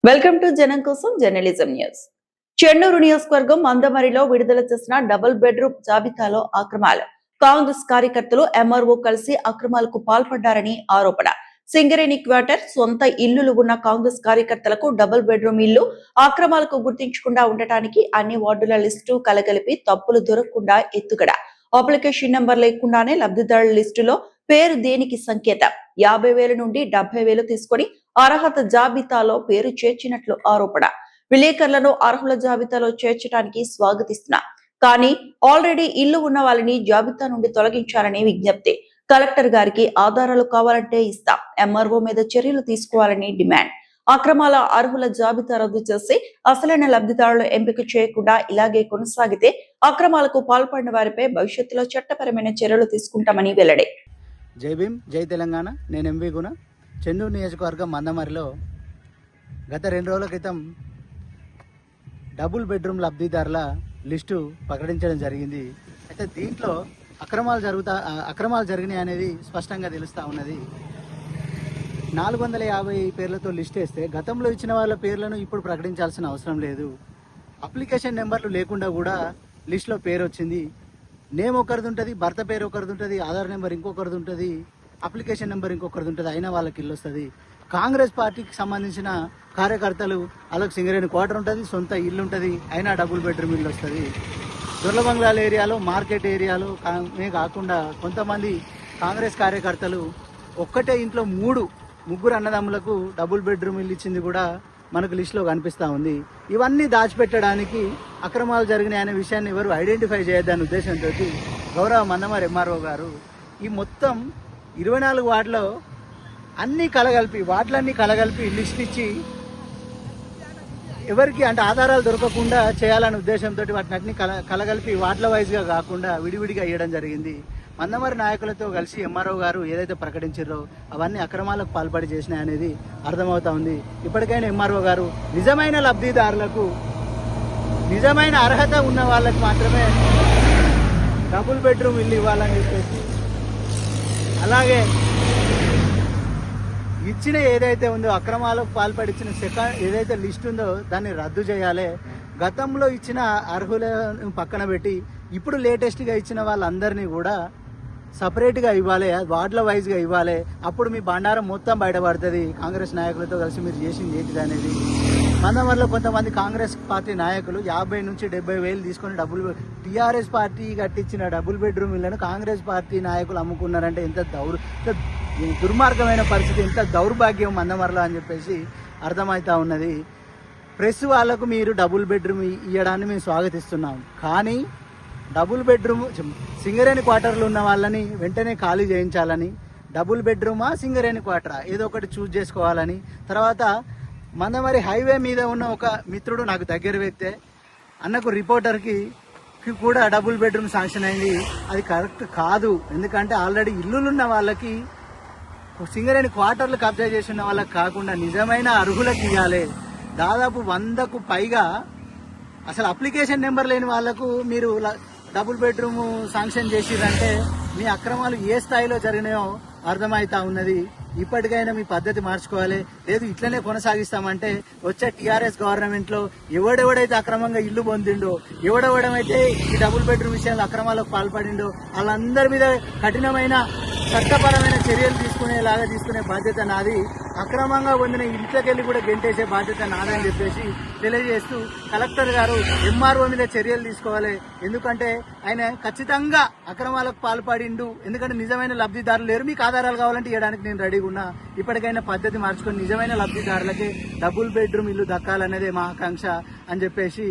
Welcome to జనం కోసం journalism news. Chennur నియోజకవర్గం మందమరిలో విడుదల చేసిన డబుల్ బెడ్రూమ్ జాబితాలో అక్రమాలు. కాంగ్రెస్ కార్యకర్తలు ఎంఆర్ఓ కలిసి అక్రమాలకు పాల్పడ్డారని ఆరోపణ. సింగరేణి క్వార్టర్ సొంత ఇల్లులు ఉన్న కాంగ్రెస్ కార్యకర్తలకు డబుల్ బెడ్రూమ్ ఇల్లు అక్రమాలకు గుర్తించకుండా ఉండటానికి అన్ని వార్డుల లిస్టు కలగలిపి తప్పులు దొరకకుండా ఎత్తుగడ. అప్లికేషన్ నెంబర్ లేకుండానే లబ్ధిదారుల లిస్టులో పేరు దేనికి సంకేతం. 50,000 నుండి 70,000 తీసుకుని అర్హత జాబితాలో పేరు చేర్చినట్లు ఆరోపణ. విలేకరులను అర్హుల జాబితాలో చేర్చడానికి స్వాగతిస్తున్నా, కానీ ఆల్రెడీ ఇల్లు ఉన్న వాళ్ళని జాబితా నుండి తొలగించాలని విజ్ఞప్తి. కలెక్టర్ గారికి ఆధారాలు కావాలంటే ఇస్తాం. ఎంఆర్ఓ మీద చర్యలు తీసుకోవాలని డిమాండ్. అక్రమాల అర్హుల జాబితా రద్దు చేసి అసలైన లబ్ధిదారులు ఎంపిక చేయకుండా ఇలాగే కొనసాగితే అక్రమాలకు పాల్పడిన వారిపై భవిష్యత్తులో చట్టపరమైన చర్యలు తీసుకుంటామని వెల్లడి. జై భీమ్, జై తెలంగాణ. నేను ఎంవి గుణ. చెన్నూరు నియోజకవర్గం మందమరిలో గత 2 రోజుల క్రితం డబుల్ బెడ్రూమ్ లబ్ధిదారుల లిస్టు ప్రకటించడం జరిగింది. అయితే దీంట్లో అక్రమాలు జరిగినాయి అనేది స్పష్టంగా తెలుస్తూ ఉన్నది. 450 పేర్లతో లిస్ట్ వేస్తే గతంలో ఇచ్చిన వాళ్ళ పేర్లను ఇప్పుడు ప్రకటించాల్సిన అవసరం లేదు. అప్లికేషన్ నెంబర్లు లేకుండా కూడా లిస్టులో పేరు వచ్చింది. నేమ్ ఒకరిది ఉంటుంది, భర్త పేరు ఒకరిది ఉంటుంది, ఆధార్ నెంబర్ ఇంకొకరిది ఉంటుంది, అప్లికేషన్ నెంబర్ ఇంకొకరిది ఉంటుంది. అయినా వాళ్ళకి ఇల్లు వస్తుంది. కాంగ్రెస్ పార్టీకి సంబంధించిన కార్యకర్తలు వాళ్ళకి సింగరేణి క్వార్టర్ ఉంటుంది, సొంత ఇల్లు ఉంటుంది, అయినా డబుల్ బెడ్రూమ్ ఇల్లు వస్తుంది. దొర్లబంగ్లాల ఏరియాలో, మార్కెట్ ఏరియాలో కాకుండా కొంతమంది కాంగ్రెస్ కార్యకర్తలు ఒక్కటే ఇంట్లో ముగ్గురు అన్నదమ్ములకు డబుల్ బెడ్రూమ్ ఇల్లు ఇచ్చింది కూడా మనకు లిస్టులో కనిపిస్తూ ఉంది. ఇవన్నీ దాచిపెట్టడానికి అక్రమాలు జరిగినాయి అనే విషయాన్ని ఎవరు ఐడెంటిఫై చేయొద్దనే ఉద్దేశంతో గౌరవ మందమరి ఎంఆర్ఓ గారు ఈ మొత్తం 24 వార్డులో వార్డులన్నీ కలగలిపి లిస్ట్ ఇచ్చి ఎవరికి అంటే ఆధారాలు దొరకకుండా చేయాలనే ఉద్దేశంతో వాటిని కలగలిపి వార్డుల వైజ్గా కాకుండా విడివిడిగా ఇవ్వడం జరిగింది. మందమరి నాయకులతో కలిసి ఎంఆర్ఓ గారు ఏదైతే ప్రకటించారో అవన్నీ అక్రమాలకు పాల్పడి చేసినాయి అనేది అర్థమవుతా ఉంది. ఇప్పటికైనా ఎంఆర్ఓ గారు నిజమైన లబ్ధిదారులకు, నిజమైన అర్హత ఉన్న వాళ్ళకి మాత్రమే డబుల్ బెడ్రూమ్ ఇల్లు ఇవ్వాలని చెప్పేసి, అలాగే ఇచ్చిన ఏదైతే ఉందో అక్రమాలకు పాల్పడి ఇచ్చిన ఏదైతే లిస్ట్ ఉందో దాన్ని రద్దు చేయాలి. గతంలో ఇచ్చిన అర్హులను పక్కన పెట్టి ఇప్పుడు లేటెస్ట్గా ఇచ్చిన వాళ్ళందరినీ కూడా సపరేట్గా ఇవ్వాలి, వార్డుల వైజ్గా ఇవ్వాలి. అప్పుడు మీ బండారం మొత్తం బయటపడుతుంది. కాంగ్రెస్ నాయకులతో కలిసి మీరు చేసింది ఏంటిది అనేది. మందమరిలో కొంతమంది కాంగ్రెస్ పార్టీ నాయకులు 50 నుంచి 70,000 తీసుకొని టీఆర్ఎస్ పార్టీ కట్టించిన డబుల్ బెడ్రూమ్ ఇళ్లను కాంగ్రెస్ పార్టీ నాయకులు అమ్ముకున్నారంటే ఎంత దుర్మార్గమైన పరిస్థితి, ఎంత దౌర్భాగ్యం మందమరిలో అని చెప్పేసి అర్థమవుతా ఉన్నది. ప్రెస్ వాళ్లకు మీరు డబుల్ బెడ్రూమ్ ఇవ్వడాన్ని మేము స్వాగతిస్తున్నాం, కానీ డబుల్ బెడ్రూమ్ సింగరేణి క్వార్టర్లు ఉన్న వాళ్ళని వెంటనే ఖాళీ చేయించాలని, డబుల్ బెడ్రూమా సింగరేణి క్వార్టరా ఏదో ఒకటి చూస్ చేసుకోవాలని. తర్వాత మందమరి హైవే మీద ఉన్న ఒక మిత్రుడు, నాకు దగ్గర వ్యక్తే, అన్నకు రిపోర్టర్కి కూడా డబుల్ బెడ్రూమ్ శాంక్షన్ అయింది. అది కరెక్ట్ కాదు. ఎందుకంటే ఆల్రెడీ ఇల్లులున్న వాళ్ళకి, సింగరేణి క్వార్టర్లు కబ్జా చేసిన వాళ్ళకి కాకుండా నిజమైన అర్హులకు ఇవ్వాలి. దాదాపు 100కు పైగా అసలు అప్లికేషన్ నెంబర్ లేని వాళ్లకు మీరు డబుల్ బెడ్రూమ్ శాంక్షన్ చేసిరంటే మీ అక్రమాలు ఏ స్థాయిలో జరిగినాయో అర్థమవుతా ఉన్నది. ఇప్పటికైనా మీ పద్ధతి మార్చుకోవాలి. లేదు ఇట్లనే కొనసాగిస్తామంటే వచ్చే టీఆర్ఎస్ గవర్నమెంట్ లో ఎవడెవడైతే అక్రమంగా ఇల్లు పొందిండో, ఎవడెవడమైతే ఈ డబుల్ బెడ్రూమ్ విషయంలో అక్రమాలకు పాల్పడిండో వాళ్ళందరి మీద కఠినమైన చట్టపరమైన చర్యలు తీసుకునే బాధ్యత నాది. అక్రమంగా పొందిన ఇంట్లోకెళ్ళి కూడా గెంటేసే బాధ్యత నాదని చెప్పేసి తెలియజేస్తూ కలెక్టర్ గారు ఎంఆర్ఓ మీద చర్యలు తీసుకోవాలి. ఎందుకంటే ఆయన ఖచ్చితంగా అక్రమాలకు పాల్పడిండు. ఎందుకంటే నిజమైన లబ్ధిదారులు లేరు. మీకు ఆధారాలు కావాలంటే ఇవ్వడానికి నేను రెడీగా ఉన్నా. ఇప్పటికైనా పద్ధతి మార్చుకొని నిజమైన లబ్ధిదారులకి డబుల్ బెడ్రూమ్ ఇల్లు దక్కాలనేదే మా ఆకాంక్ష అని చెప్పేసి